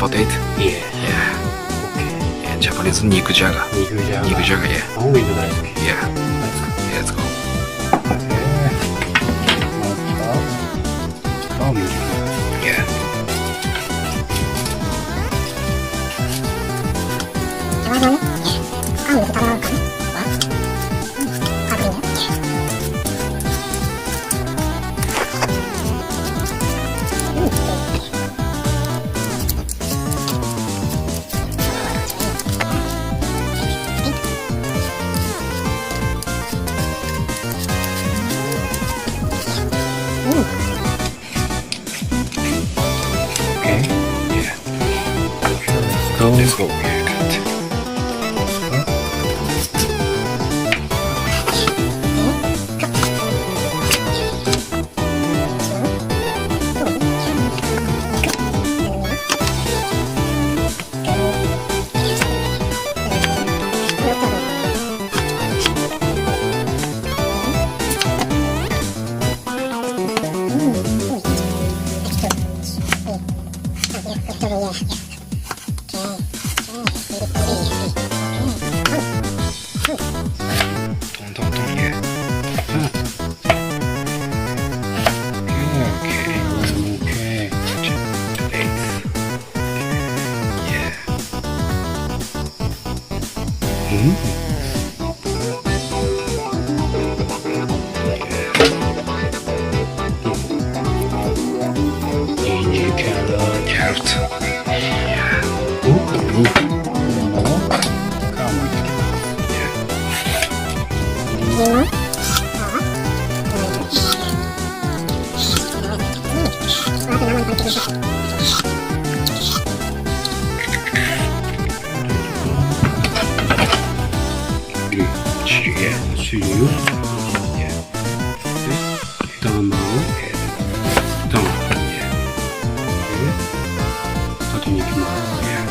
potato. Yeah. Yeah. Okay. Yeah. Japanese Nikujaga. Nikujaga. Nikujaga. Yeah. 한국인도 다 이렇게. Yeah. Yeah. Let's go. Yeah. Okay. Yeah. Let's go. Let's go. Yeah. Good. 통. Yeah. Okay. Eight. Yeah. Ginger carrot. Carrot. Yeah. Come on. Yeah. Yeah. 수유. Yeah. 다음으로 다음. Yeah. 사진 이기마스. Yeah.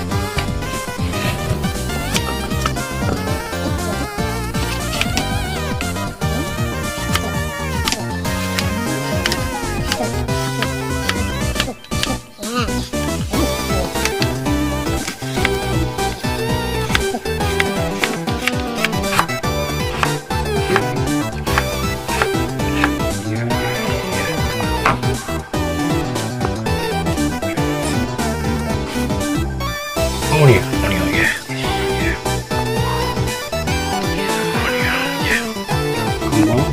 onion. Onion. Yeah. Yeah. Onion. Yeah. Come on.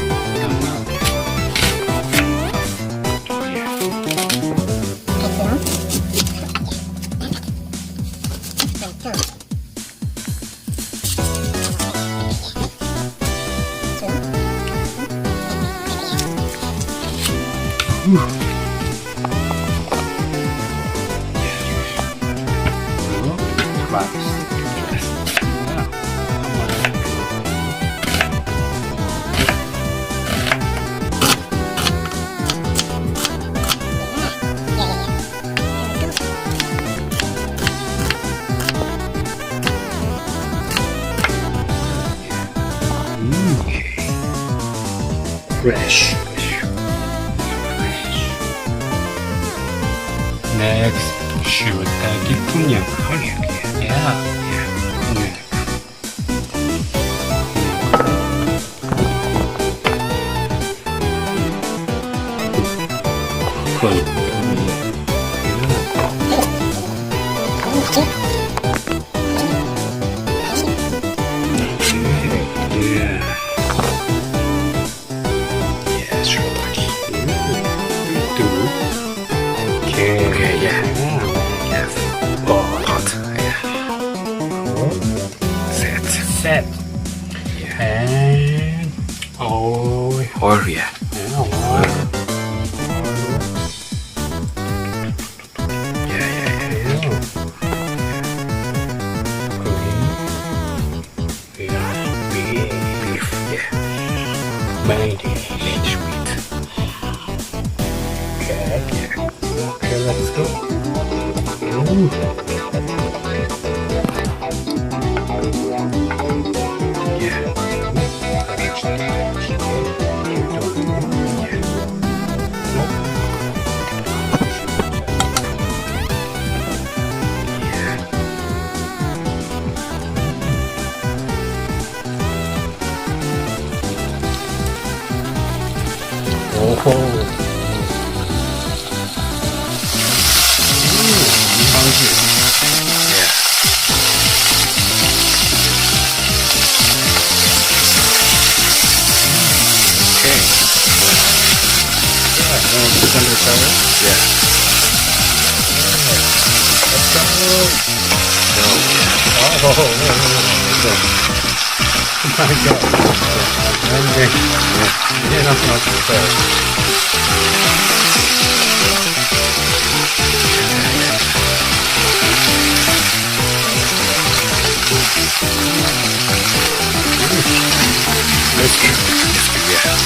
Fresh. Next, shirataki onion. Onion. Yeah. Yeah. Yeah. onion. Cool. Yeah. Yeah. Strawberry. Okay. Okay. Yeah. Yes. Oh, hot. Yeah. Set. Set. Yeah. And oil. Oil. Yeah. Oil. Yeah. Yeah. Yeah. Beef. Yeah. Mayonnaise. Sweet. Okay. Yeah. Okay, let's go. Ooh. Yeah. cold. Yeah. Okay. Yeah, just under the cover. Yeah. Let's go. No. Oh, my God. Okay. Yeah, not so much to say. Let's go. Yeah.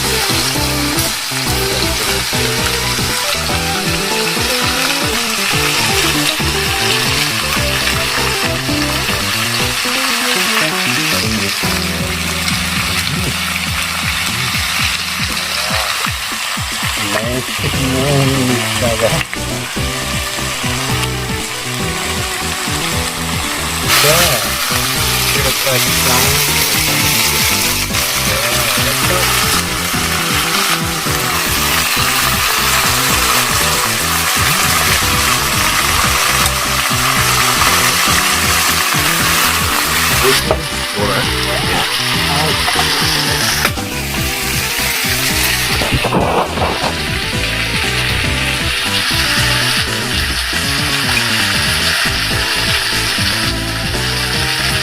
Nice chicken Nikujaga. Yeah. It looks like it's done. Yeah, let's go. Alright.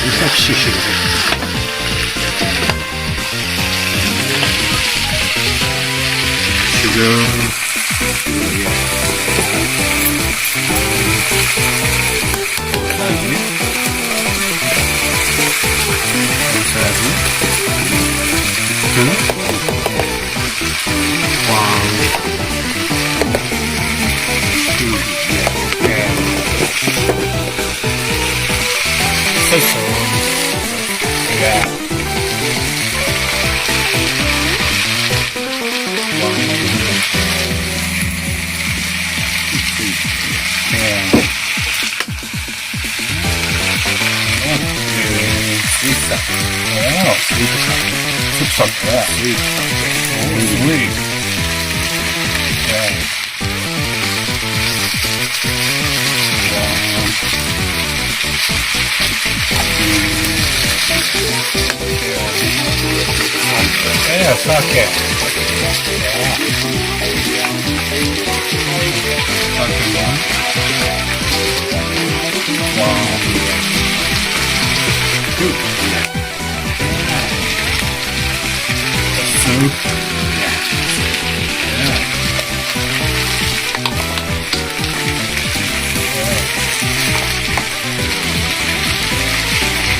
It's like sushi. Yeah, sake.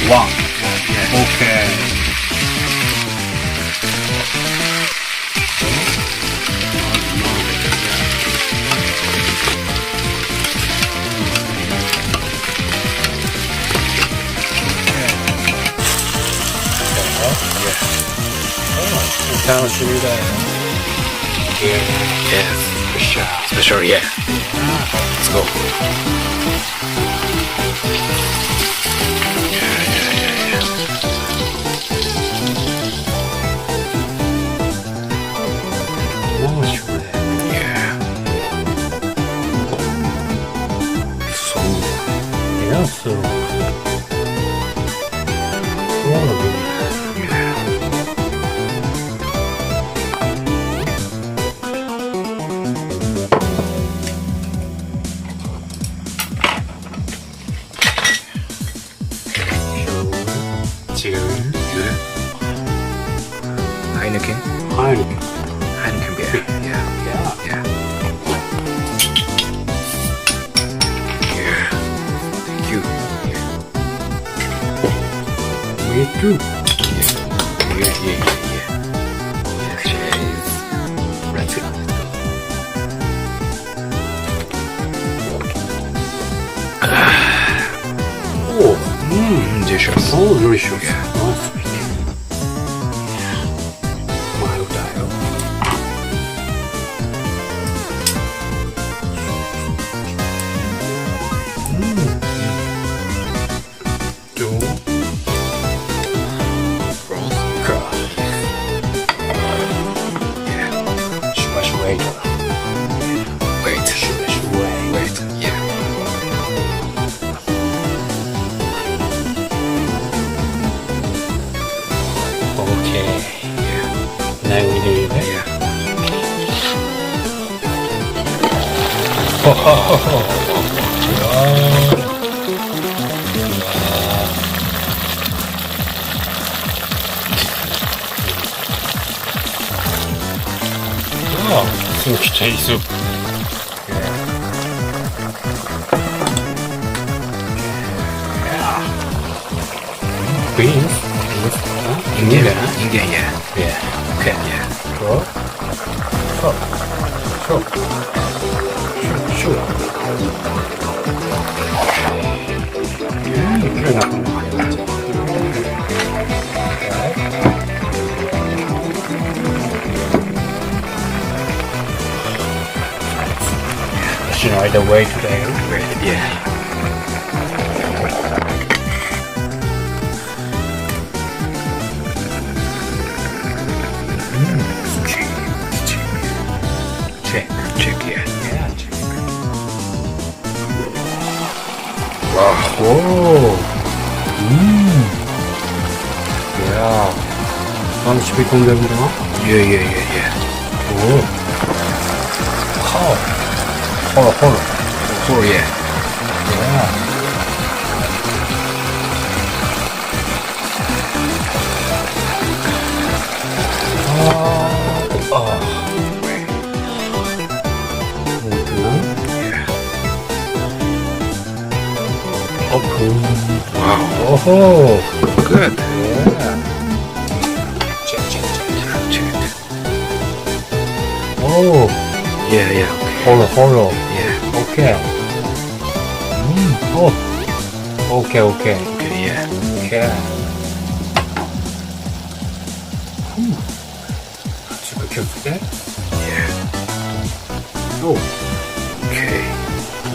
One. Okay.楽しみだよ。Yeah. For sure, yeah. Let's go. Yeah. So. Yeah, so. Heineken? Heineken. Heineken beer. Yeah. Yeah. Yeah. Thank you. Yeah. Me too. Yeah. Cheers. Let's go. Oh, Delicious. so delicious. Yeah. Nice. Mild dial. Cross. Yeah. wait. Wait. Wait. Wait. Yeah. Okay. Yeah. Now we do it. Yeah. 숨 기차 있어. Beans. 인게. 인게. Yeah. Yeah. Okay. Yeah. Sure. Sure. Sure. 그래 나쁘네. You know, either way today. Wait. Yeah. Check. Check. Yeah. Yeah, check. Wow. Whoa. Yeah. Tam şüphekonda Yeah. Yeah. Yeah. Yeah. 오. 헐. Oh yeah. Yeah. 오픈. Wow. 오호. Good. Yeah. Check. 오. Yeah. Yeah. 홀로. Yeah. 오케이. 오. 오케이. Okay. Yeah. 오케이. 지금 켰을 Yeah. 오. Okay.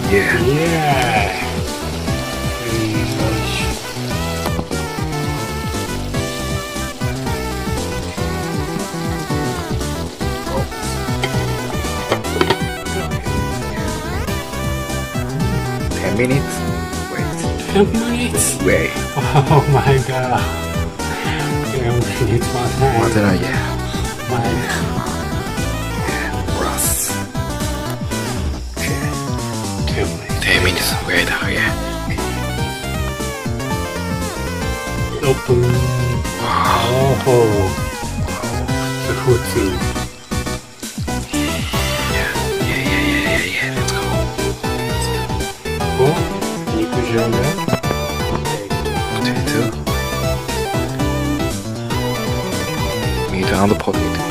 Yeah. 예. Ten minutes. Wait. 10 minutes. Wait. Oh my god. 10 minutes one time. What did I? Yeah. My Brass. Okay. 10 minutes. 10 minutes. Wait. Oh yeah. 오픈. Wow. 오호. 스포츠. Yeah. Let's go. 어? 니쿠자가. Potato. Meat on the potato.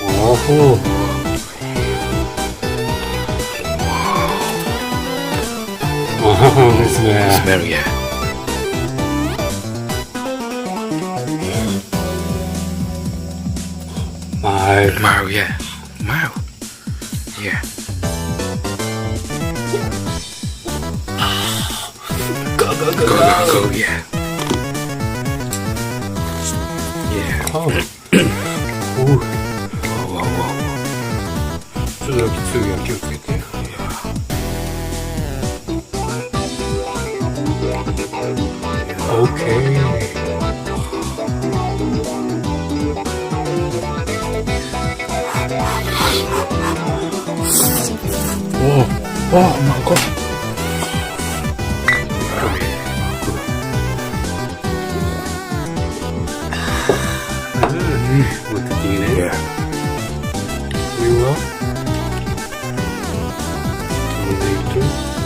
오호. 됐네. Smell. Yeah. 마을. Wow. Yeah. Wow. Yeah. Go. Yeah. Yeah. 오. Whoa. 이렇게 쓰기가 귀엽겠대. 오케이. 와, 많고. 어떻게 Yeah. 이거?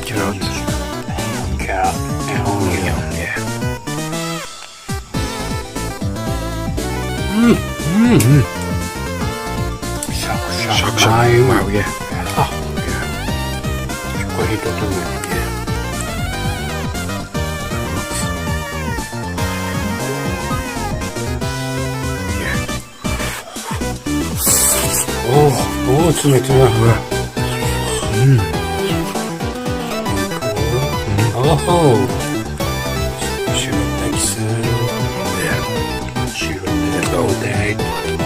Carrot. cat, onion. Yeah. 샥샥. Shock. 아유. Wow. Yeah. 아, Yeah. 거의 똑같네. Yeah. 오, 쯤에. 어허. 슈렉 텍스. Yeah. 슈렉 텍스. right.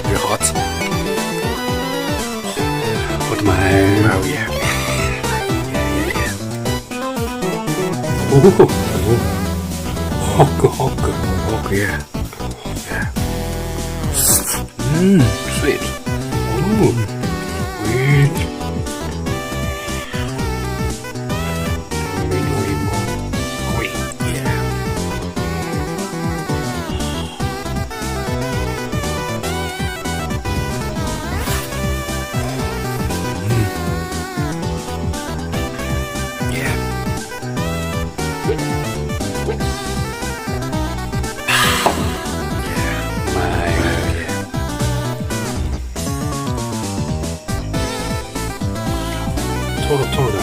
Very hot. Put my... Oh yeah. Oh, hok, hok. Oh yeah. Yeah. Sweet. Oh, sweet. Yeah. Yeah. 토로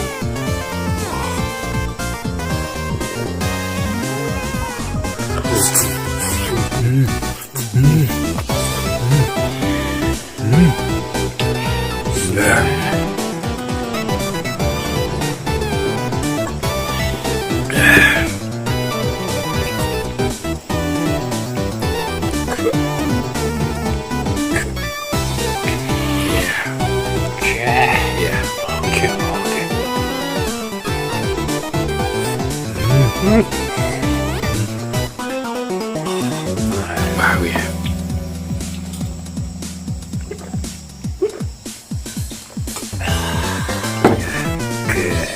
Yeah. 오케이. Wow, yeah.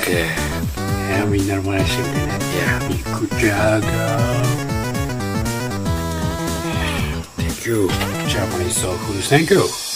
Good.みんなの真似してみてね。Yeah. Nikujaga. Thank you. Japanese soul food. Thank you.